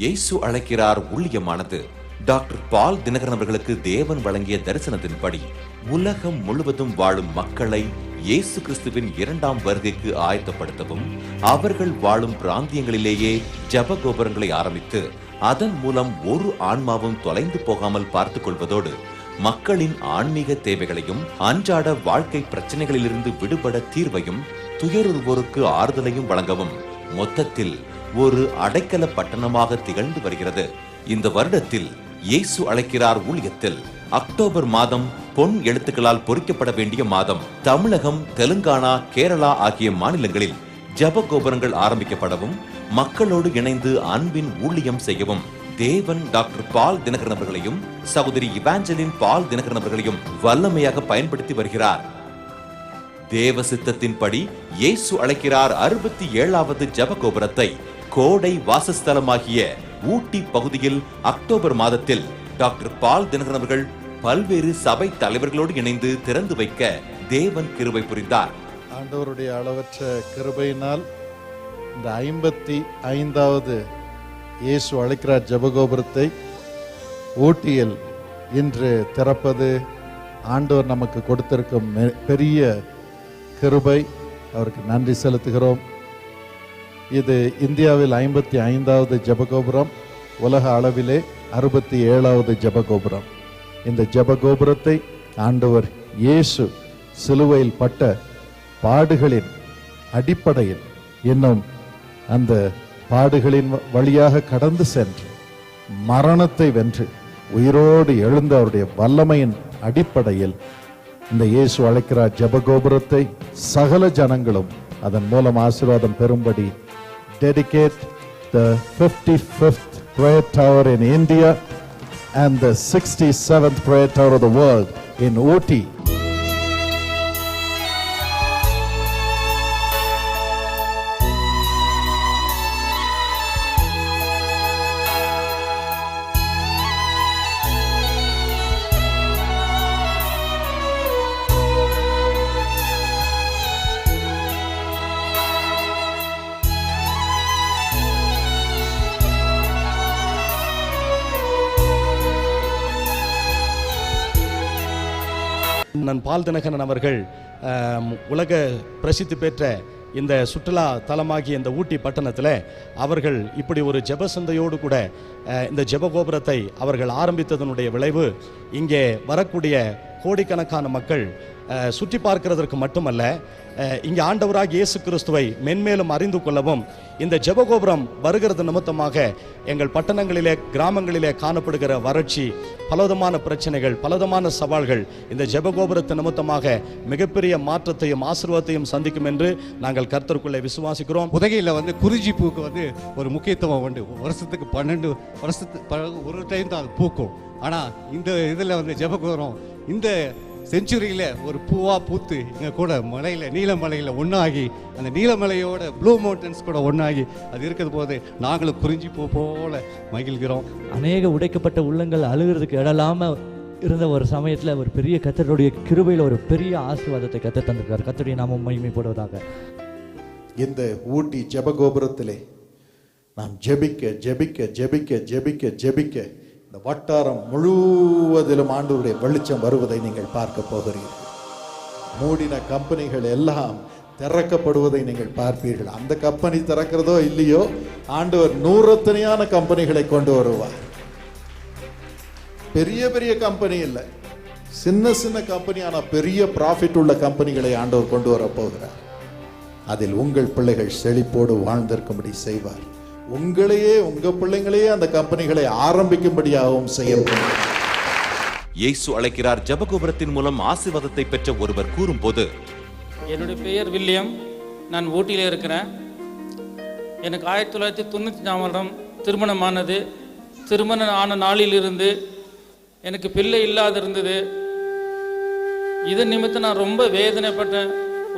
இயேசு அழைக்கிறார் ஊழியமானது டாக்டர் பால் தினகரன் அவர்களுக்கு தேவன் வழங்கிய தரிசனத்தின்படி உலகம் முழுவதும் வாழும் மக்களை இயேசு கிறிஸ்துவின் இரண்டாம் வருகைக்கு ஆயத்தப்படுத்தவும், அவர்கள் வாழும் பிராந்தியங்களிலேயே ஜப கோபுரங்களை ஆரம்பித்து அதன் மூலம் ஒரு ஆன்மாவும் தொலைந்து போகாமல் பார்த்துக் கொள்வதோடு மக்களின் ஆன்மீக தேவைகளையும் அன்றாட வாழ்க்கை பிரச்சனைகளிலிருந்து விடுபட தீர்வையும் துயருவோருக்கு ஆறுதலையும் வழங்கவும் மொத்தத்தில் ஒரு அடைக்கல பட்டணமாக திகழ்ந்து வருகிறது. இந்த வருடத்தில் இயேசு அழைக்கிறார் ஊழியத்தில் அக்டோபர் மாதம் பொன் எழுத்துக்களால் பொறிக்கப்பட வேண்டிய மாதம். தமிழகம், தெலுங்கானா, கேரளா ஆகிய மாநிலங்களில் ஜப கோபுரங்கள் ஆரம்பிக்கப்படவும், மக்களோடு இணைந்து அன்பின் ஊழியம் செய்யவும் தேவன் டாக்டர் பால் தினகரன் அவர்களையும் சகோதரி இவாஞ்சலின் பால் தினகரன் அவர்களையும் வல்லமையாக பயன்படுத்தி வருகிறார். தேவ சித்தத்தின்படி இயேசு அழைக்கிறார் 67வது ஜப கோபுரத்தை கோடை வாசஸ்தலமாகிய ஊட்டி பகுதியில் அக்டோபர் மாதத்தில் டாக்டர் பால் தினகரன் அவர்கள் பல்வேறு சபை தலைவர்களோடு இணைந்து திறந்து வைக்க தேவன் கிருபை புரிந்தார். ஆண்டவருடைய அளவற்ற கிருபையினால் இந்த 55வது இயேசு அழைக்கிறார் ஜபகோபுரத்தை ஊட்டியில் இன்று திறப்பது ஆண்டவர் நமக்கு கொடுத்திருக்கும் பெரிய கிருபை. அவருக்கு நன்றி செலுத்துகிறோம். இது இந்தியாவில் 55வது ஜபகோபுரம், உலக அளவிலே 67வது ஜபகோபுரம். இந்த ஜபகோபுரத்தை ஆண்டவர் இயேசு சிலுவையில் பட்ட பாடுகளின் அடிப்படையில், இன்னும் அந்த பாடுகளின் வழியாக கடந்து சென்று மரணத்தை வென்று உயிரோடு எழுந்த அவருடைய வல்லமையின் அடிப்படையில் இந்த இயேசு அழைக்கிறார் ஜபகோபுரத்தை சகல ஜனங்களும் அதன் மூலம் ஆசீர்வாதம் பெறும்படி dedicate the 55th prayer tower in India and the 67th prayer tower of the world in Ooty. நான் பால் தினகரன் அவர்கள் உலக பிரசித்தி பெற்ற இந்த சுற்றுலா தலமாகிய இந்த ஊட்டி பட்டணத்தில் அவர்கள் இப்படி ஒரு ஜெப சந்தையோடு கூட இந்த ஜெப கோபுரத்தை அவர்கள் ஆரம்பித்ததனுடைய விளைவு இங்கே வரக்கூடிய கோடிக்கணக்கான மக்கள் சுற்றி பார்க்கிறதற்கு மட்டுமல்ல, இங்கே ஆண்டவராக இயேசு கிறிஸ்துவை மென்மேலும் அறிந்து கொள்ளவும் இந்த ஜெபகோபுரம் வருகிறது நிமித்தமாக எங்கள் பட்டணங்களிலே, கிராமங்களிலே காணப்படுகிற வறட்சி, பலவிதமான பிரச்சனைகள், பலவிதமான சவால்கள் இந்த ஜெபகோபுரத்தின் நிமித்தமாக மிகப்பெரிய மாற்றத்தையும் ஆசீர்வாதத்தையும் சந்திக்கும் என்று நாங்கள் கர்த்தருக்குள்ளே விசுவாசிக்கிறோம். உதகையில் குறிஞ்சி பூக்கு ஒரு முக்கியத்துவம் உண்டு. வருஷத்துக்கு 12 ஒரு டைம் தான் அது பூக்கும். ஆனால் இந்த இதில் ஜெபகோபுரம் இந்த செஞ்சுரியில் ஒரு பூவா பூத்து இங்கே கூட மலையில், நீலமலையில் ஒன்றாகி, அந்த நீலமலையோட ப்ளூ மவுண்டன்ஸ் கூட ஒன்றாகி அது இருக்கிறது போது நாங்களும் குறிஞ்சி பூ போல மகிழ்கிறோம். அநேக உடைக்கப்பட்ட உள்ளங்கள் அழுகிறதுக்கு இடலாமல் இருந்த ஒரு சமயத்தில் ஒரு பெரிய கர்த்தருடைய கிருபையில் ஒரு பெரிய ஆசீர்வாதத்தை கர்த்தர் தந்திருக்கார். கர்த்தருடைய நாமம் மகிமைப்படுவதாக. இந்த ஊட்டி ஜெபகோபுரத்திலே நாம் ஜெபிக்க ஜெபிக்க ஜெபிக்க ஜெபிக்க ஜெபிக்க இந்த வட்டாரம் முழுவதிலும் ஆண்டவருடைய வெளிச்சம் வருவதை நீங்கள் பார்க்க போகிறீர்கள். மூடின கம்பெனிகள் எல்லாம் திறக்கப்படுவதை நீங்கள் பார்ப்பீர்கள். அந்த கம்பெனி திறக்கிறதோ இல்லையோ, ஆண்டவர் நூறத்தனையான கம்பெனிகளை கொண்டு வருவார். பெரிய பெரிய கம்பெனி இல்லை, சின்ன சின்ன கம்பெனி, ஆனால் பெரிய ப்ராஃபிட் உள்ள கம்பெனிகளை ஆண்டவர் கொண்டு வர போகிறார். அதில் உங்கள் பிள்ளைகள் செழிப்போடு வாழ்ந்திருக்கும்படி செய்வார். உங்களையே, உங்க பிள்ளைங்களையே அந்த கம்பெனிகளை ஆரம்பிக்கும்படியாகவும் செய்யப்படும். இயேசு அழைக்கிறார் ஜெபகோபுரத்தின் மூலம் ஆசீர்வாதத்தை பெற்ற ஒருவர் கூறும்போது, என்னுடைய பெயர் வில்லியம், நான் ஊட்டியில் இருக்கிறேன். எனக்கு 1995 திருமணமானது. திருமணம் ஆன நாளிலிருந்து எனக்கு பிள்ளை இல்லாத இருந்தது. இதன் நிமித்தம் நான் ரொம்ப வேதனைப்பட்டேன்,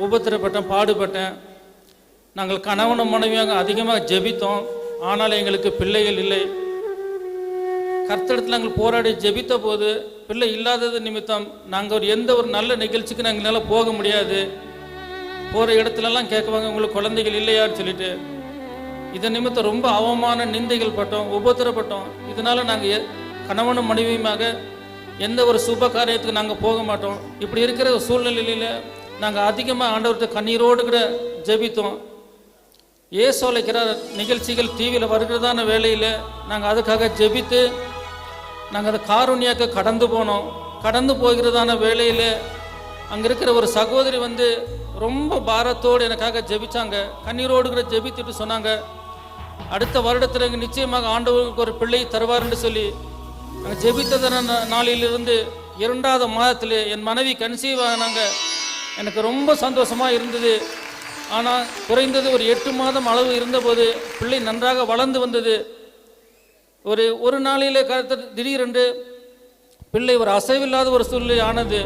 உபத்திரப்பட்டேன், பாடுபட்டேன். நாங்கள் கணவனும் மனைவியாக அதிகமாக ஜெபித்தோம், ஆனால் எங்களுக்கு பிள்ளைகள் இல்லை. கர்த்தரிடத்தில் நாங்கள் போராடி ஜெபித்த போது பிள்ளை இல்லாதது நிமித்தம் நாங்கள் எந்த ஒரு நல்ல நிகழ்ச்சிக்கு நாங்களால் போக முடியாது. போகிற இடத்துலலாம் கேட்குவாங்க, உங்களுக்கு குழந்தைகள் இல்லையான்னு சொல்லிட்டு. இதன் நிமித்தம் ரொம்ப அவமான நிந்தைகள் பட்டோம், உபத்திரப்பட்டோம். இதனால நாங்கள் கணவனும் மனைவியுமாக எந்த ஒரு சுப காரியத்துக்கு நாங்கள் போக மாட்டோம். இப்படி இருக்கிற சூழ்நிலையில் நாங்கள் அதிகமாக ஆண்டவர்கிட்ட கண்ணீரோடு கூட ஜெபித்தோம். இயேசு அழைக்கிற நிகழ்ச்சிகள் டிவியில் வருகிறதான வேளையில் நாங்கள் அதுக்காக ஜெபித்து நாங்கள் அதை காருண்யாக்க கடந்து போனோம். கடந்து போகிறதான வேளையில் அங்கே இருக்கிற ஒரு சகோதரி வந்து ரொம்ப பாரத்தோடு எனக்காக ஜெபிச்சாங்க. கண்ணீரோடு கூட ஜெபித்துட்டு சொன்னாங்க, அடுத்த வருடத்தில் நிச்சயமாக ஆண்டவருக்கு ஒரு பிள்ளை தருவார்னு சொல்லி. நாங்கள் ஜெபித்ததான நாளிலிருந்து 2வது மாதத்தில் என் மனைவி கன்சீவ் ஆனாங்க. எனக்கு ரொம்ப சந்தோஷமாக இருந்தது. ஆனால் குறைந்தது ஒரு 8 மாதம் அளவு இருந்தபோது பிள்ளை நன்றாக வளர்ந்து வந்தது. ஒரு நாளிலே திடீரென்று பிள்ளை ஒரு அசைவில்லாத ஒரு சூழ்நிலை ஆனது.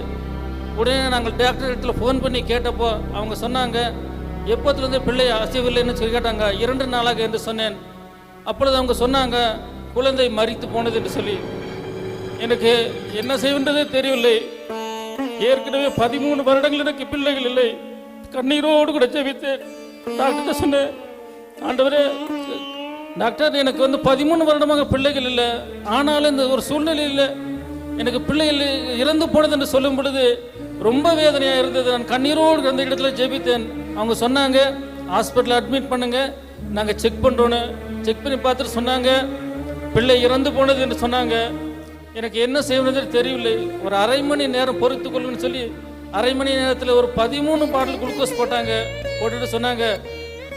உடனே நாங்கள் டாக்டர் இடத்துல ஃபோன் பண்ணி கேட்டப்போ அவங்க சொன்னாங்க, எப்போத்துலேருந்து பிள்ளை அசைவில்லைன்னு சொல்லி கேட்டாங்க. 2 நாளாக என்று சொன்னேன். அப்பொழுது அவங்க சொன்னாங்க, குழந்தை மரித்து போனது என்று சொல்லி. எனக்கு என்ன செய்வதே தெரியவில்லை. ஏற்கனவே 13 வருடங்கள் எனக்கு பிள்ளைகள் இல்லை. கண்ணீரோடு கூட ஜெபித்தேன். டாக்டர்கிட்ட சொன்னேன், ஆண்டவரே டாக்டர் எனக்கு வந்து 13 வருடமாக பிள்ளைகள் இல்லை, ஆனாலும் இந்த ஒரு சூழ்நிலையில் எனக்கு பிள்ளைகள் இறந்து போனது என்று சொல்லும் பொழுது ரொம்ப வேதனையாக இருந்தது. நான் கண்ணீரோடு அந்த இடத்துல ஜெபித்தேன். அவங்க சொன்னாங்க, ஹாஸ்பிட்டலில் அட்மிட் பண்ணுங்க, நாங்கள் செக் பண்ணுறோன்னு. செக் பண்ணி பார்த்துட்டு சொன்னாங்க, பிள்ளை இறந்து போனது என்று சொன்னாங்க. எனக்கு என்ன செய்வது தெரியவில்லை. ஒரு அரை மணி நேரம் பொறுத்து கொள்ளுன்னு சொல்லி அரை மணி நேரத்தில் ஒரு 13 பாட்டில் குளுக்கோஸ் போட்டாங்க. போட்டுட்டு சொன்னாங்க,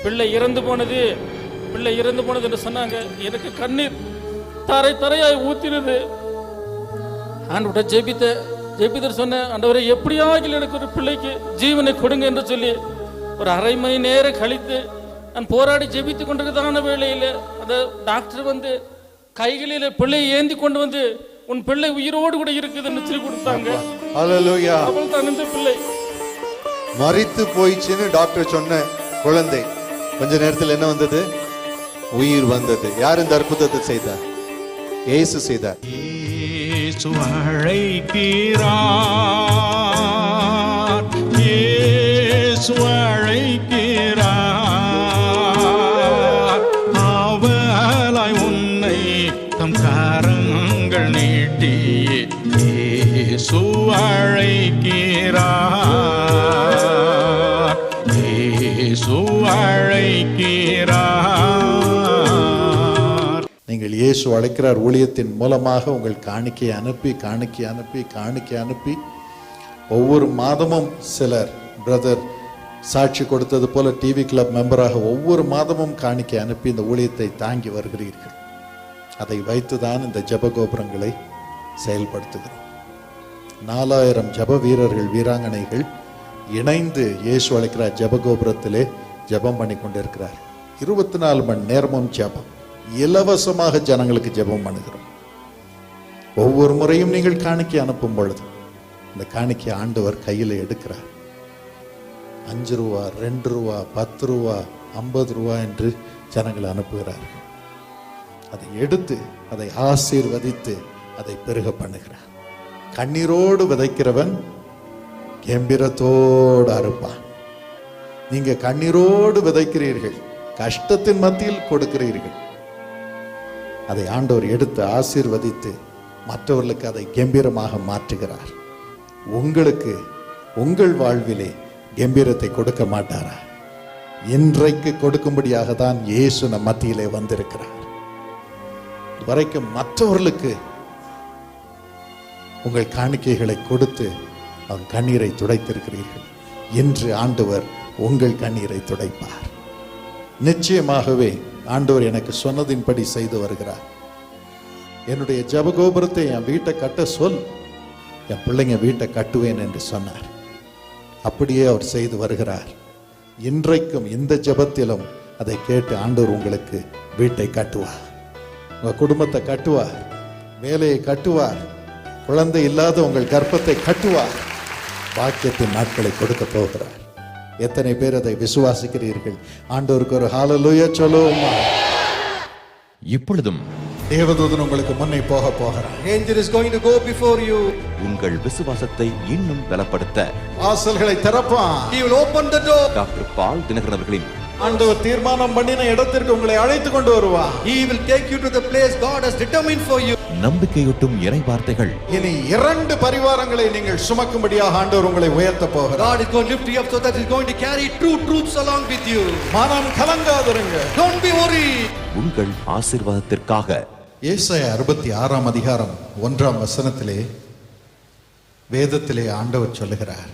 பிள்ளை இறந்து போனது, பிள்ளை இறந்து போனது என்று சொன்னாங்க. எனக்கு கண்ணீர் தரையாய் ஊத்தினது. ஆண்டவரை ஜெபித்து சொன்னேன், ஆண்டவரை எப்படியாகிலும் எனக்கு ஒரு பிள்ளைக்கு ஜீவனை கொடுங்க என்று சொல்லி ஒரு அரை மணி நேரம் கழித்து நான் போராடி ஜெபித்து கொண்டிருக்கிறதான வேளையில் அந்த டாக்டர் வந்து கைகளில் பிள்ளையை ஏந்தி கொண்டு வந்து, உன் பிள்ளை உயிரோடு கூட இருக்குதுன்னு சொல்லி கொடுத்தாங்க. ஹல்லேலூயா. அவள் தான் இந்த பிள்ளை. மரித்து போயிடுச்சுன்னு டாக்டர் சொன்ன குழந்தை கொஞ்ச நேரத்தில் என்ன வந்தது? உயிர் வந்தது. யார் இந்த அற்புதத்தை செய்தார்? இயேசு செய்தார். இயேசு அழைக்கிறார், இயேசு அழைக்கிறார். அவளாய் உன்னை தம் கரங்கள் நீட்டி இயேசு அழைக்கிறார், இயேசு அழைக்கிறார். நீங்கள் இயேசு அழைக்கிறார் ஊழியத்தின் மூலமாக உங்கள் காணிக்கை அனுப்பி ஒவ்வொரு மாதமும் சிலர் பிரதர் சாட்சி கொடுத்தது போல டிவி கிளப் மெம்பராக ஒவ்வொரு மாதமும் காணிக்கை அனுப்பி இந்த ஊழியத்தை தாங்கி வருகிறீர்கள். அதை வைத்துதான் இந்த ஜெப கோபுரங்களை செயல்படுத்துகிறோம். 4000 ஜெப வீரர்கள் வீராங்கனைகள் இணைந்து இயேசு அழைக்கிறார் ஜெப கோபுரத்திலே ஜெபம் பண்ணி கொண்டிருக்கிறார். 24 மணி நேரமும் ஜெபம், இலவசமாக ஜனங்களுக்கு ஜெபம் பண்ணுகிறோம். ஒவ்வொரு முறையும் நீங்கள் காணிக்கை அனுப்பும் பொழுது இந்த காணிக்கை ஆண்டவர் கையில் எடுக்கிறார். 5 ரூபா, 2 ரூபா, 10 ரூபா, 50 ரூபா என்று ஜனங்கள் அனுப்புகிறார்கள். அதை எடுத்து அதை ஆசீர்வதித்து அதை பெருக பண்ணுகிறார். கண்ணீரோடு விதைக்கிறவன் கம்பீரத்தோடு அறுப்பான். நீங்க கண்ணீரோடு விதைக்கிறீர்கள், கஷ்டத்தின் மத்தியில் கொடுக்கிறீர்கள். அதை ஆண்டவர் எடுத்து ஆசீர்வதித்து மற்றவர்களுக்கு அதை கம்பீரமாக மாற்றுகிறார். உங்களுக்கு உங்கள் வாழ்விலே கம்பீரத்தை கொடுக்க மாட்டாரா? இன்றைக்கு கொடுக்கும்படியாக தான் இயேசு நம் மத்தியிலே வந்திருக்கிறார். வரைக்கும் மற்றவர்களுக்கு உங்கள் காணிக்கைகளை கொடுத்து அவன் கண்ணீரை துடைத்திருக்கிறீர்கள். இன்று ஆண்டவர் உங்கள் கண்ணீரை துடைப்பார். நிச்சயமாகவே ஆண்டவர் எனக்கு சொன்னதின்படி செய்து வருகிறார். என்னுடைய ஜெபகோபுரத்தை என் வீட்டை கட்ட சொல், என் பிள்ளைங்க வீட்டை கட்டுவேன் என்று சொன்னார். அப்படியே அவர் செய்து வருகிறார். இன்றைக்கும் இந்த ஜெபத்திலும் அதை கேட்டு ஆண்டவர் உங்களுக்கு வீட்டை கட்டுவார், உங்க குடும்பத்தை கட்டுவார், வேலையை கட்டுவார், குழந்தை இல்லாத உங்கள் கர்ப்பத்தை கட்டுவார், பாக்கியத்தின் நாட்களை கொடுக்க போகிறார். எத்தனை பேர் அதை விசுவாசிக்கிறீர்கள்? ஆண்டவருக்கு ஒரு ஹல்லேலூயா சொல்லுவோமா? இப்பொழுதும் தேவதூதன் உங்களுக்கு முன்னே போக போகிறார். Angel is going to go before you. உங்கள் விசுவாசத்தை இன்னும் பலப்படுத்த வாசல்களை திறப்பான். He will open the door. Doctor Paul Dhinakaran அவர்களின் ஆண்டவர் தீர்மானம் பண்ணின இடத்திற்கு உங்களை அழைத்து கொண்டு வருவார். He will take you to the place God has determined for you. நம்பிக்கையூட்டும் இறை வார்த்தைகள். இனி 2 பரிவாரங்களை நீங்கள் சுமக்கும்படியாக ஆண்டவர் உங்களை உயர்த்த போகிறார். God is going to lift you up so that He's going to carry 2 troops along with you. மனம் கலங்காதிருங்க. Don't be worried. உங்கள் ஆசீர்வாதத்திற்காக ஏசாயா 66 அதிகாரம் 1 வசனத்திலே வேதத்திலே ஆண்டவர் சொல்லுகிறார்.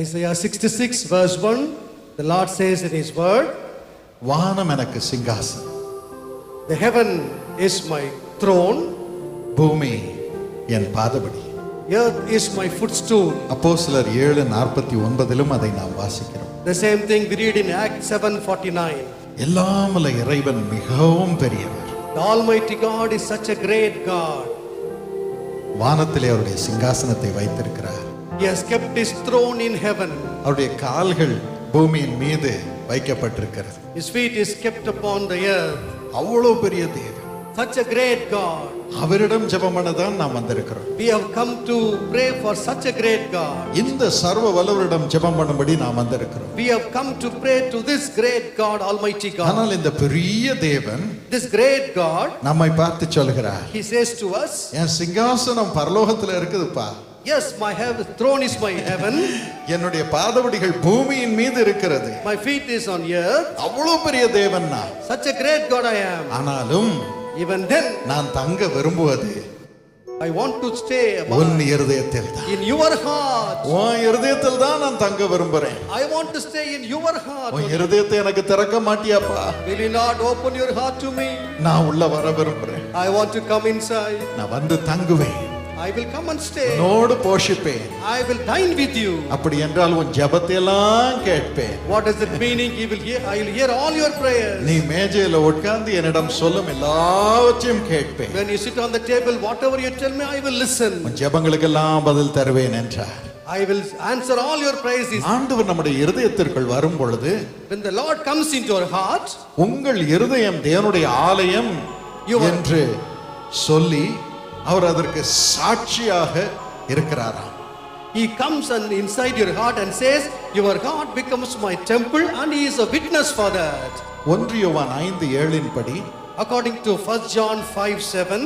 Isaiah 66 verse 1, the Lord says in His word, வானம் எனக்கு சிங்காசனம், the heaven is my throne, பூமி என் பாதபடி. earth is my footstool. அப்போஸ்தலர் 7:49 அதை நாம் வாசிக்கிறோம். The same thing we read in Acts 7:49. எல்லாம் வல்ல இறைவன் மிகவும் பெரியவர். The Almighty God is such a great God. வானத்திலே அவருடைய சிங்காசனத்தை வைத்திருக்கிறார். He has kept His throne in heaven. அவருடைய கால்கள் பூமியின் மீது வைக்கப்பட்டிருக்கிறது. His feet is kept upon the earth. அவ்வளவு பெரிய தேவன், Such a great God. அவரிடம் ஜெபம் பண்ணதான் நாம் வந்திருக்கிறோம். We have come to pray for such a great God. இந்த சர்வ வல்லவரிடம் ஜெபம் பண்ணும்படி நாம் வந்திருக்கிறோம். We have come to pray to this great God, Almighty God. ஆனால் இந்த பெரிய தேவன் This great God, நம்மை பார்த்து சொல்கிறார், He says to us, என் சிங்காசனம் பரலோகத்துல இருக்குதுப்பா, yes, my throne is my heaven, என்னுடைய பாதபடிகள் பூமியின் மீது இருக்கிறது. my feet is on earth. அவ்வளவு பெரிய தேவன் நான். Such a great God I am. ஆனாலும் Even then, நான் தங்க விரும்புவது I want to stay உன் இருதயத்தில் தான். in your heart. உன் இருதயத்தில் தான் நான் தங்க விரும்புறேன். I want to stay in your heart. உன் இருதயத்தை எனக்கு திறக்க மாட்டியாப்பா? Will you not open your heart to me? நான் உள்ள வர விரும்புறேன். I want to come inside. நான் வந்து தங்குவேன். I will come and stay. உன்னோடு போஷிப்பேன். I will dine with you. அப்படி என்றால் உன் ஜெபத்தை எல்லாம் கேட்பேன். What is it meaning? I will hear all your prayers. நீ மேஜையில உட்கார்ந்து என்னிடம் சொல்லும் எல்லாவற்றையும் கேட்பேன். When you sit on the table, whatever you tell me, I will listen. உன் ஜெபங்களுக்கெல்லாம் பதில் தருவேன் என்றார். I will answer all your prayers. ஆண்டவர் நம்முடைய இருதயத்திற்குள் வரும் பொழுது, When the Lord comes into your heart, உங்கள் இருதயம் தேவனுடைய ஆலயம் என்று சொல்லி அவர் அதற்கு சாட்சியாக இருக்கிறாராம். He comes and inside your heart and says, your heart becomes my temple, and He is a witness for that. 1 யோவான் 5:7 படி, According to 1 John 5:7,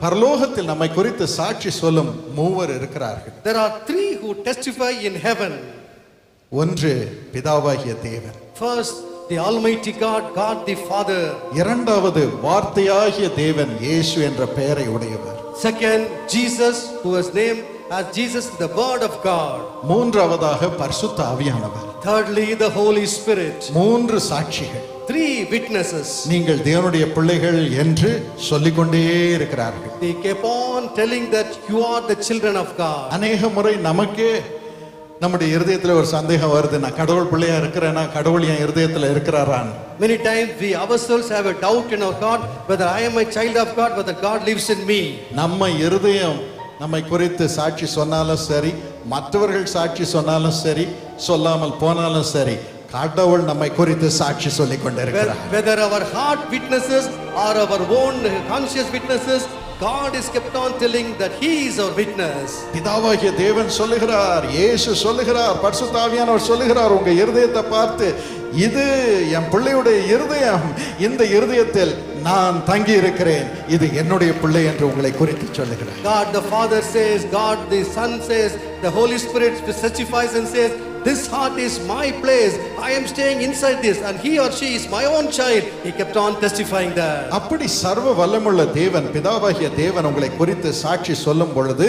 பரலோகத்தில் நம்மை குறித்து சாட்சி சொல்லும் 3 இருக்கிறார்கள். there are 3 who testify in heaven. 1 பிதாவாகிய தேவன், First, the Almighty God, God the Father. 2வது வார்த்தையாகிய தேவன், இயேசு என்ற பெயரை உடையவர். Second, Jesus, who was named as Jesus, the Word of God. 3வதாக பரிசுத்த ஆவியானவர். Thirdly, the Holy Spirit. 3 சாட்சிகள். 3 witnesses. நீங்கள் தேவனுடைய பிள்ளைகள் என்று சொல்லிக்கொண்டே இருக்கிறார்கள். They keep on telling that you are the children of God. அநேக முறை நமக்கே நம்முடைய இருதயத்துல ஒரு சந்தேகம் வருது, நான் கடவுள் பிள்ளையா இருக்கிறேனா, கடவுள் என் இருதயத்துல இருக்கிறாரான். Many times we ourselves have a doubt in our God whether I am a child of God, whether God lives in me. நம்ம இருதயம் நம்மை குறித்து சாட்சி சொன்னாலும் சரி, மற்றவர்கள் சாட்சி சொன்னாலும் சரி, சொல்லாமல் போனாலும் சரி, கடவுள் நம்மை குறித்து சாட்சி சொல்லிக் கொண்டிருக்கிறார். Whether our heart witnesses or our own conscious witnesses, God is kept on telling that He is our witness. பிதாவாகிய தேவன் சொல்லுகிறார், இயேசு சொல்லுகிறார், பரிசுத்த ஆவியானவர் சொல்லுகிறார் உங்க இருதயத்தை பார்த்து, இது என் பிள்ளையுடைய இருதயம், இந்த இருதயத்தில் நான் தங்கி இருக்கிறேன், இது என்னுடைய பிள்ளை என்று உங்களை குறித்து சொல்லுகிறார். God the Father says, God the Son says, the Holy Spirit specifies and says, this heart is my place, I am staying inside this, and he or she is my own child. He kept on testifying that. அப்படி சர்வ வல்லமுள்ள தேவன், பிதாவாகிய தேவன் உங்களை குறித்து சாட்சி சொல்லும் பொழுது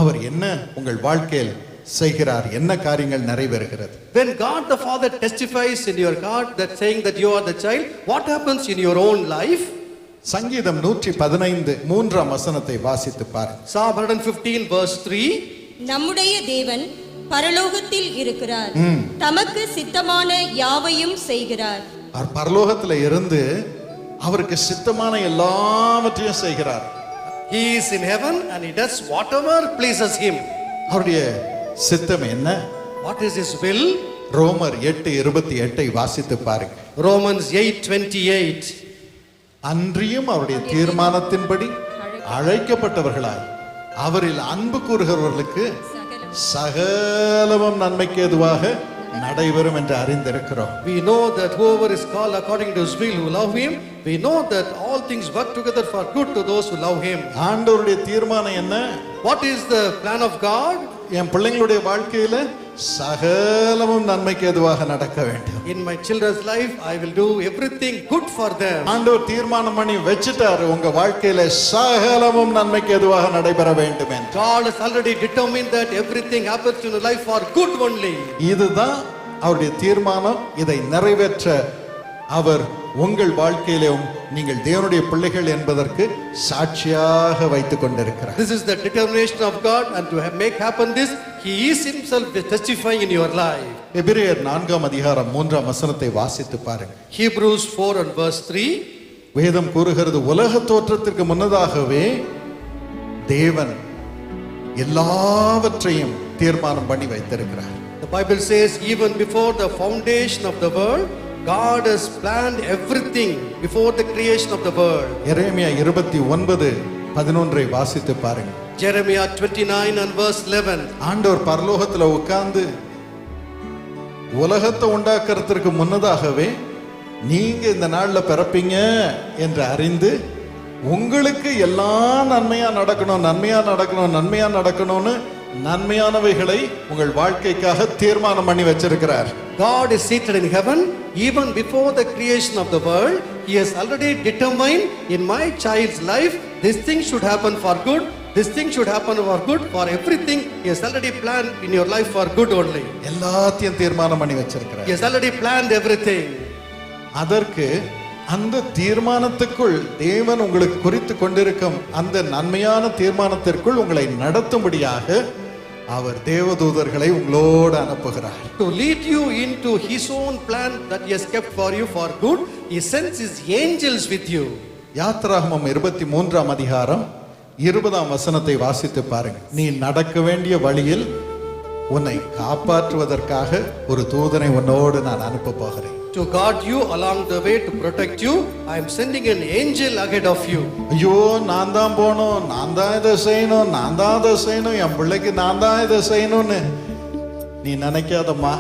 அவர் என்ன உங்கள் வாழ்க்கையில் செய்கிறார், என்ன காரியங்கள் நிறைவேறுகிறது? When God the Father testifies in your heart that saying that you are the child, what happens in your own life? சங்கீதம் 115 3ஆம் வசனத்தை வாசித்து பாருங்கள். Psalm 115 verse 3. நம்முடைய தேவன் பரலோகத்தில் இருக்கிறார், தமக்கு சித்தமான யாவையும் செய்கிறார். அவர் பரலோகத்தில் இருந்து அவருக்கு சித்தமான எல்லாவற்றையும் செய்கிறார். He is in heaven and he does whatever pleases him. அவருடைய சித்தம் என்ன? What is his will? ரோமர் 8:28 வாசித்து பாருங்க. Romans 8:28. அன்றியும் அவருடைய தீர்மானத்தின்படி அழைக்கப்பட்டவர்களாய் அவரில் அன்பு கூறுகிறவர்களுக்கு சகலமும் நன்மைக்கு ஏதுவாக நடைபெறும் என்று அறிந்திருக்கிறோம். We know that whoever is called according to his will who love him, we know that all things work together for good to those who love him. ஆண்டவருடைய தீர்மானம் என்ன? What is the plan of God? என் பிள்ளைங்களுடைய வாழ்க்கையில சகலமும் நன்மைக்கு எதுவாக நடக்க வேண்டும். In my children's life I will do everything good for them. ஆண்டவர் தீர்மானம் பண்ணி வச்சிட்டாரு, உங்க வாழ்க்கையில சகலமும் நன்மைக்கு எதுவாக நடைபெற வேண்டும் என்று. God has already determined that everything happens in your life for good only. இதுதான் அவருடைய தீர்மானம். இதை நிறைவேற்ற அவர் உங்கள் வாழ்க்கையிலும் நீங்கள் தேவனுடைய பிள்ளைகள் என்பதற்கு சாட்சியாக வைத்துக் கொண்டிருக்கிறார். This is the determination of God, and to make happen this, he is himself testifying in your life. எபிரேயர் 4 அதிகாரம் 3 வசனத்தை வாசித்து பாருங்கள். Hebrews 4 and verse 3. வேதம் கூறுகிறது, உலக தோற்றத்திற்கு முன்னதாகவே தேவன் எல்லாவற்றையும் தீர்மானம் பண்ணி வைத்திருக்கிறார். The Bible says, even before the foundation of the world, God has planned everything before the creation of the world. எரேமியா 29:11 வாசித்து பாருங்க. Jeremiah 29 and verse 11. ஆண்டவர் பரலோகத்துல உட்கார்ந்து உலகத்தை உண்டாக்குறதுக்கு முன்னதாகவே நீங்க இந்த நாள்ல பிறப்பீங்க என்று அறிந்து உங்களுக்கு எல்லாம் நன்மையா நடக்கணும், நன்மையா நடக்கணும், நன்மையா நடக்கணும்னு நன்மையானவைகளை உங்கள் வாழ்க்கைக்காக தீர்மானம் பண்ணி வச்சிருக்கிறார். God is seated in heaven. Even before the creation of the world, he has already determined, in my child's life this thing should happen for good, this thing should happen for good, for everything he has already planned in your life for good only. எல்லாத்தையும் தீர்மானம் பண்ணி வச்சிருக்கிறார். He has already planned everything. அதற்கு அந்த தீர்மானத்துக்குள் தேவன் உங்களுக்கு குறித்து கொண்டிருக்கும் அந்த நன்மையான தீர்மானத்திற்குள் உங்களை நடத்தும்படியாக அவர் தேவதூதர்களை உங்களோடு அனுப்புகிறார். To lead you into his own plan that he has kept for you for good, he sends his angels with you. யாத்திராகமம் 23 அதிகாரம் 20 வசனத்தை வாசித்து பாருங்க. நீ நடக்க வேண்டிய வழியில் உன்னை காப்பாற்றுவதற்காக ஒரு தூதனை உன்னோடு நான் அனுப்ப போகிறேன். To guard you along the way, to protect you, I am sending an angel ahead of you. ஐயோ, நான் தான் போகணும், நான் தான் இதை செய்யணும், நான் தான் அதை செய்யணும், என் பிள்ளைக்கு நான் தான் இதை செய்யணும்னு நீ நினைக்காதம்மா.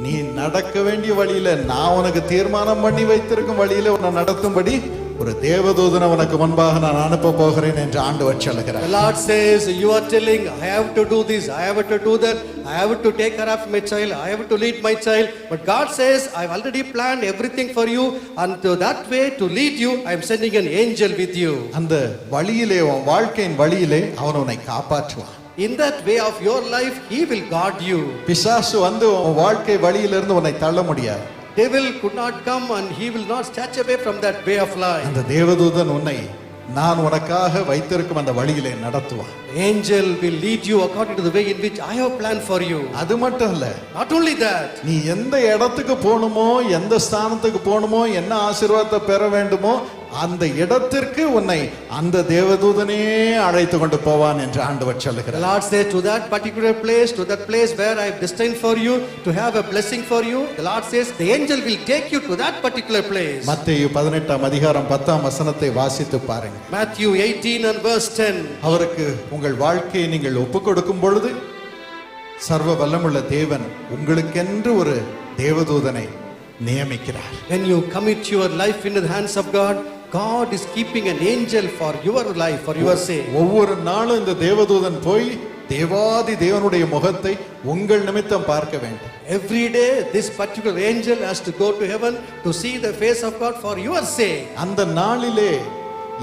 நீ நடக்க வேண்டிய வழியில, நான் உனக்கு தீர்மானம் பண்ணி வைத்திருக்கும் வழியில உன்னை நடத்தும்படி ஒரு தேவதூதனை உனக்கு முன்பாக நான் அனுப்ப போகிறேன் என்று ஆண்டவர் சொல்லுகிறார். The Lord says, you are telling, I have to do this, I have to do that, I have to take care of my child, I have to lead my child. But God says, I have already planned everything for you, and to that way to lead you, I am sending an angel with you. அந்த வழியிலே, உன் வாழ்க்கையின் வழியிலே அவன் உன்னை காப்பாற்றுவான். In that way of your life, he will guard you. பிசாசு வந்து உன் வாழ்க்கை வழியிலிருந்து உன்னை தள்ள முடியாது. Devil could not come and he will not snatch away from that way of life. அந்த தேவதூதன் உன்னை நான் உனக்காக வைத்திருக்கும் அந்த வழியிலே நடத்துவான். Angel will lead you according to the way in which I have planned for you. அது மட்டும் இல்ல, Not only that, நீ எந்த இடத்துக்கு போகணுமோ, எந்த ஸ்தானத்துக்கு போகணுமோ, என்ன ஆசீர்வாதத்தை பெற வேண்டுமோ அந்த இடத்திற்கு உன்னை அந்த தேவதூதனே அழைத்து கொண்டு போவான் என்று ஆண்டவர் the சொல்லுகிறார். Lord says, to that particular place, to that place where I have destined for you to have a blessing for you, the Lord says the angel will take you to that particular place. மத்தேயு 18 அதிகாரம் 10 வசனத்தை வாசித்து பாருங்க. Matthew 18 and verse 10. அவருக்கு உங்கள் வாழ்க்கையை நீங்கள் ஒப்புக் கொடுக்கும் பொழுது சர்வ வல்லமுள்ள தேவன் உங்களுக்கென்று ஒரு தேவதூதனை நியமிக்கிறார். When you commit your life into the hands of God, God is keeping an angel for your life, for your sake. ஒவ்வொரு நாளும் இந்த தேவதூதன் போய் தேவாதி தேவனுடைய முகத்தை உங்கள் நிமித்தம் பார்க்க வேண்டும். Every day this particular angel has to go to heaven to see the face of God for your sake. அந்த நாளிலே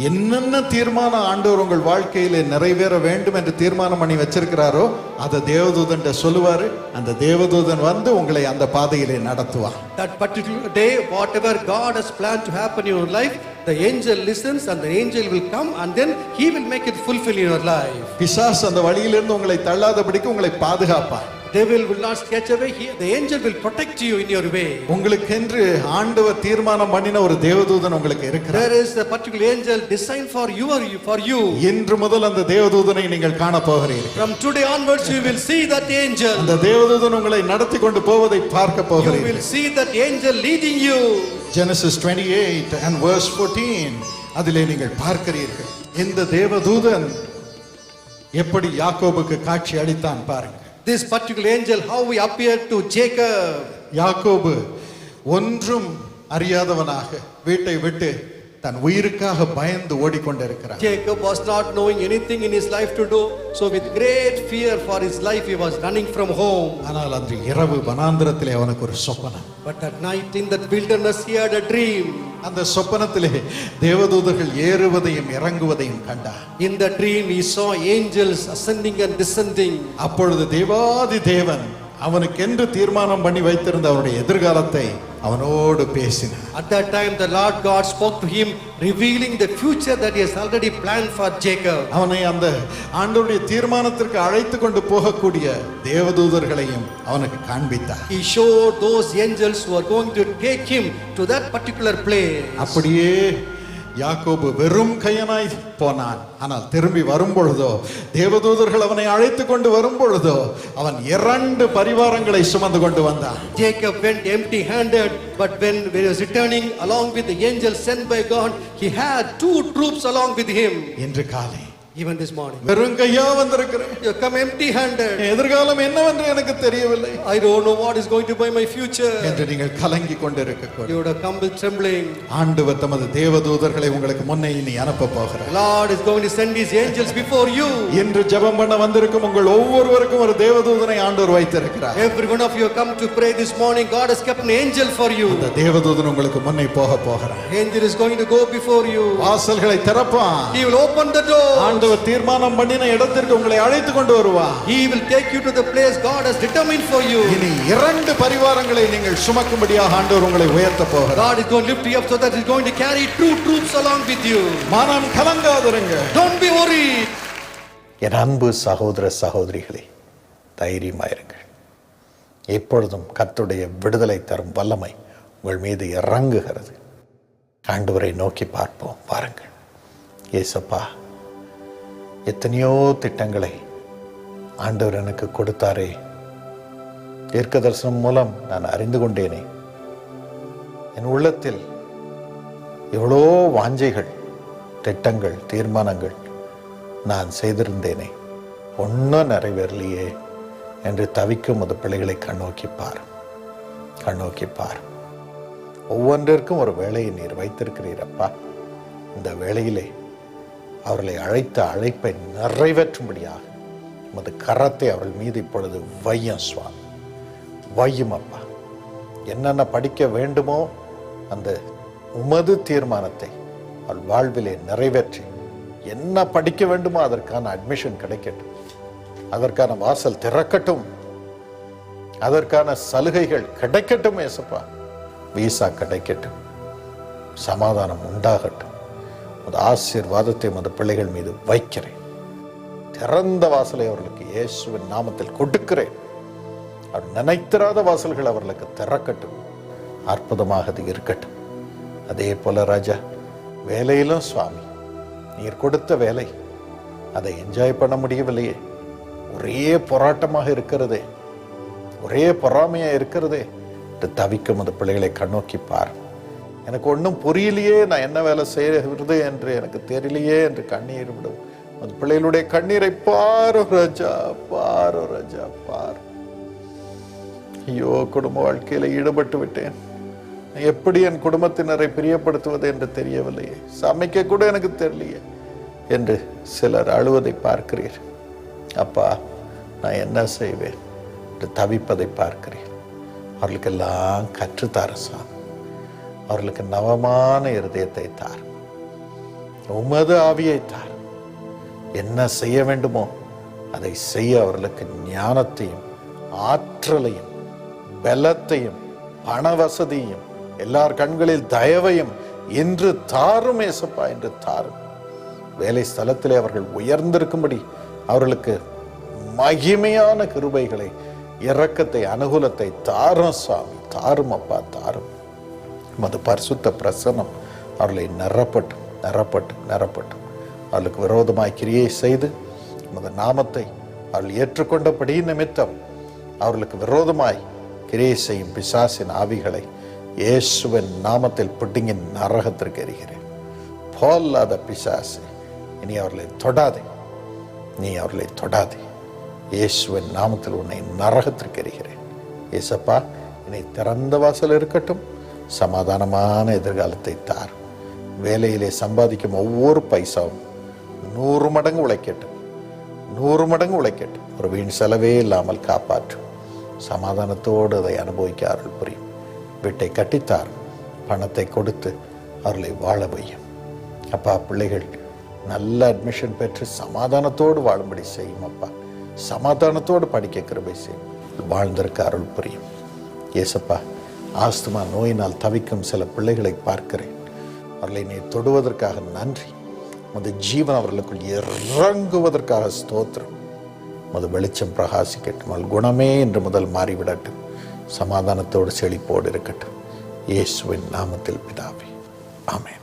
என்னென்ன தீர்மானம் ஆண்டவர் உங்கள் வாழ்க்கையிலே நிறைவேற வேண்டும் என்று தீர்மானம் பண்ணி வச்சிருக்கிறாரோ அதை தேவதூதன் சொல்லுவாரு. அந்த தேவதூதன் வந்து உங்களை அந்த பாதையிலே நடத்துவார். That particular day, whatever God has planned to happen in your life, the angel listens and the angel will come and then he will make it fulfill in your life. பிசாசு அந்த வழியிலிருந்து உங்களை தள்ளாதபடிக்கு உங்களை பாதுகாப்பார். Devil will not sketch away. The angel will protect you in your way. உங்களுக்கென்று ஆண்டவர் தீர்மானம் பண்ணின ஒரு தேவதூதன் உங்களுக்கு இருக்கிறார். There is a particular angel designed for you. இன்று முதல் அந்த தேவதூதனை நீங்கள் காண போகிறீர்கள். From today onwards you will see that angel. அந்த தேவதூதன் உங்களை நடத்தி கொண்டு போவதை பார்க்க You போகிறீர்கள். will see that angel leading you. Genesis 28 and verse 14 அதிலே நீங்கள் பார்க்கிறீர்கள். இந்த தேவதூதன் எப்படி யாக்கோபுக்கு காட்சி அளித்தான் பாருங்க. This particular angel, how he appeared to Jacob. யாக்கோபு ஒன்றும் அறியாதவனாக வீட்டை விட்டு தன் உயிருக்காக பயந்து ஓடிக்கொண்டிருக்கிறார். Jacob was not knowing anything in his life to do, so with great fear for his life he was running from home. ஆனால் அன்று இரவு வனாந்திரத்திலே அவனுக்கு ஒரு சொப்பனம். But at night in that wilderness he had a dream. அந்த சொப்பனத்திலே தேவதூதர்கள் ஏறுவதையும் இறங்குவதையும் கண்டார். In the dream he saw angels ascending and descending. அப்பொழுது தேவாதி தேவன் அவனுக்கென்று தீர்மானம் பண்ணி வைத்திருந்த அவருடைய எதிர்காலத்தை அவனோடு பேசினார். At that time the Lord God spoke to him, revealing the future that he has already planned for Jacob. அவனை அந்த ஆண்டவருடைய தீர்மானத்திற்கு அழைத்து கொண்டு போகக்கூடிய தேவதூதர்களையும் அவனுக்கு காண்பித்தார். He showed those angels who are going to take him to that particular place. அப்படியே யாக்கோபு வெறும் கையனாய் போனான். ஆனால் திரும்பி வரும்பொழுதோ தேவதூதர்கள் அவனை அழைத்து கொண்டு வரும்பொழுதோ அவன் 2 பரிவாரங்களை சுமந்து கொண்டு வந்தான். Jacob went empty handed, but when he was returning along with the angels sent by God, he had 2 troops along with him. இன்று காலை Even this morning, வெறும் கையா வந்திருக்கிறேன். you come empty handed. எதிர்காலம் என்னவென்று எனக்கு தெரியவில்லை. I don't know what is going to be my future. என்று நீங்கள் கலங்கி கொண்டிருக்க You would have come with trembling. ஆண்டவர் தமது தேவதூதர்களை உங்களுக்கு முன்னே இனி அனுப்ப போகிறார். Lord is going to send his angels before you. இன்று ஜெபம் பண்ண வந்திருக்கும் உங்கள் ஒவ்வொருவருக்கும் ஒரு தேவதூதனை ஆண்டவர் வைத்திருக்கிறார். Every one of you have come to pray this morning. God has kept an angel for you. அந்த தேவதூதன் உங்களுக்கு முன்னே போகிறார். Angel is going to go before you. வாசல்களை திறப்பான். He will open the door. ஆண்டவர் தீர்மானம் பண்ணின இடத்திற்கு உங்களை அழைத்து கொண்டு வருவார். He will take you to the place God has determined for you. இனி 2 பரிவாரங்களை நீங்கள் சுமக்கும்படியாக ஆண்டவர் உங்களை உயர்த்த போகிறார். God is going to lift you up so that he is going to carry 2 troops along with you. மனம் கலங்காதிருங்க. Don't be worried. என் அன்பு சகோதர சகோதரிகளே, தைரியமாயிருங்கள். எப்பொழுதும் கர்த்தருடைய விடுதலை தரும் வல்லமை உங்கள் மீது இறங்குகிறது. ஆண்டவரை நோக்கி பார்ப்போம். பாருங்கள், ஏசப்பா, எத்தனையோ திட்டங்களை ஆண்டவர் எனக்கு கொடுத்தாரே. தீர்க்க தரிசனம் மூலம் நான் அறிந்து கொண்டேனே. என் உள்ளத்தில் எவ்வளோ வாஞ்சைகள், திட்டங்கள், தீர்மானங்கள் நான் செய்திருந்தேனே, ஒன்றும் நிறைவேறலையே என்று தவிக்கும் அது பிள்ளைகளை கண்ணோக்கிப்பார். ஒவ்வொன்றிற்கும் ஒரு வேலையை நீர் வைத்திருக்கிறீரப்பா. இந்த வேளையிலே அவர்களை அழைத்த அழைப்பை நிறைவேற்றும்படியாக உமது கரத்தை அவர்கள் மீது இப்பொழுது வையும் சுவாமி, வையும் அப்பா. என்னென்ன படிக்க வேண்டுமோ அந்த உமது தீர்மானத்தை அவள் வாழ்விலே நிறைவேற்றி, என்ன படிக்க வேண்டுமோ அதற்கான அட்மிஷன் கிடைக்கட்டும், அதற்கான வாசல் திறக்கட்டும், அதற்கான சலுகைகள் கிடைக்கட்டும். ஏசப்பா, வீசா கிடைக்கட்டும், சமாதானம் உண்டாகட்டும். அந்த ஆசீர்வாதத்தை அந்த பிள்ளைகள் மீது வைக்கிறேன். திறந்த வாசலை அவர்களுக்கு இயேசுவின் நாமத்தில் கொடுக்கிறேன். அவர் நினைத்திராத வாசல்கள் அவர்களுக்கு திறக்கட்டும். அற்புதமாக அது இருக்கட்டும். அதே போல ராஜா, வேலையிலும் சுவாமி, நீர் கொடுத்த வேலை, அதை என்ஜாய் பண்ண முடியவில்லையே. ஒரே போராட்டமாக இருக்கிறதே, ஒரே பொறாமையா இருக்கிறதே என்று தவிக்கும் அந்த பிள்ளைகளை கண்ணோக்கி பார். எனக்கு ஒன்றும் புரியலையே, நான் என்ன வேலை செய்கிறது என்று எனக்கு தெரியலையே என்று கண்ணீர் விடும் அந்த பிள்ளைகளுடைய கண்ணீரை பாரு ராஜா, பார். ஐயோ, குடும்ப வாழ்க்கையில ஈடுபட்டு விட்டேன், எப்படி என் குடும்பத்தினரை பிரியப்படுத்துவது என்று தெரியவில்லையே, சமைக்க கூட எனக்கு தெரியலையே என்று சிலர் அழுவதை பார்க்கிறீர். அப்பா, நான் என்ன செய்வேன் என்று தவிப்பதை பார்க்கிறேன். அவர்களுக்கெல்லாம் கற்றுத்தார சாமி. அவர்களுக்கு நவமான இருதயத்தை தார், உமது ஆவியை தார். என்ன செய்ய வேண்டுமோ அதை செய்ய அவர்களுக்கு ஞானத்தையும் ஆற்றலையும் பலத்தையும் பண வசதியும் எல்லார் கண்களில் தயவையும் இன்று தாரும் ஏசப்பா, என்று தாரும். வேலை ஸ்தலத்திலே அவர்கள் உயர்ந்திருக்கும்படி அவர்களுக்கு மகிமையான கிருபைகளை, இரக்கத்தை, அனுகூலத்தை தாரும் சுவாமி, தாரும் அப்பா, தாரும். மது பரிசுத்த பிரசன்னம் அவர்களை நிரப்பட்டும். அவர்களுக்கு விரோதமாய் கிரியை செய்து மது நாமத்தை அவர்கள் ஏற்றுக்கொண்டபடி நிமித்தம் அவர்களுக்கு விரோதமாய் கிரியை செய்யும் பிசாசின் ஆவிகளை இயேசுவின் நாமத்தில் பிடுங்கி நரகத்திற்கு எறிகிறேன். பொல்லாத பிசாசு, இனி அவர்களை தொடாதே, நீ அவர்களை தொடாதே. இயேசுவின் நாமத்தில் உன்னை நரகத்திற்கு எறிகிறேன். ஏசப்பா, என்னை திறந்த வாசல் இருக்கட்டும், சமாதானமான எதிர்காலத்தை தார். வேலையிலே சம்பாதிக்கும் ஒவ்வொரு பைசாவும் 100 மடங்கு உழைக்கட்டும், 100 மடங்கு உழைக்கட்டும். ஒரு வீண் செலவே இல்லாமல் காப்பாற்றும். சமாதானத்தோடு அதை அனுபவிக்க அருள் புரியும். வீட்டை கட்டித்தார், பணத்தை கொடுத்து அவர்களை வாழ வையும். அப்பா, பிள்ளைகள் நல்ல அட்மிஷன் பெற்று சமாதானத்தோடு வாழும்படி செய்யும். அப்பா, சமாதானத்தோடு படிக்க கிருபை செய்யும். வாழ்ந்திருக்க அருள் புரியும். ஏசப்பா, ஆஸ்துமா நோயினால் தவிக்கும் சில பிள்ளைகளை பார்க்கிறேன். அவர்களை நீ தொடுவதற்காக நன்றி. உமது ஜீவன் அவர்களுக்குள் இறங்குவதற்காக ஸ்தோத்திரம். உமது வெளிச்சம் பிரகாசிக்கட்டும். அவள் குணமே என்று முதல் மாறிவிடட்டும். சமாதானத்தோடு செழிப்போடு இருக்கட்டும். இயேசுவின் நாமத்தில் பிதாவே, ஆமென்.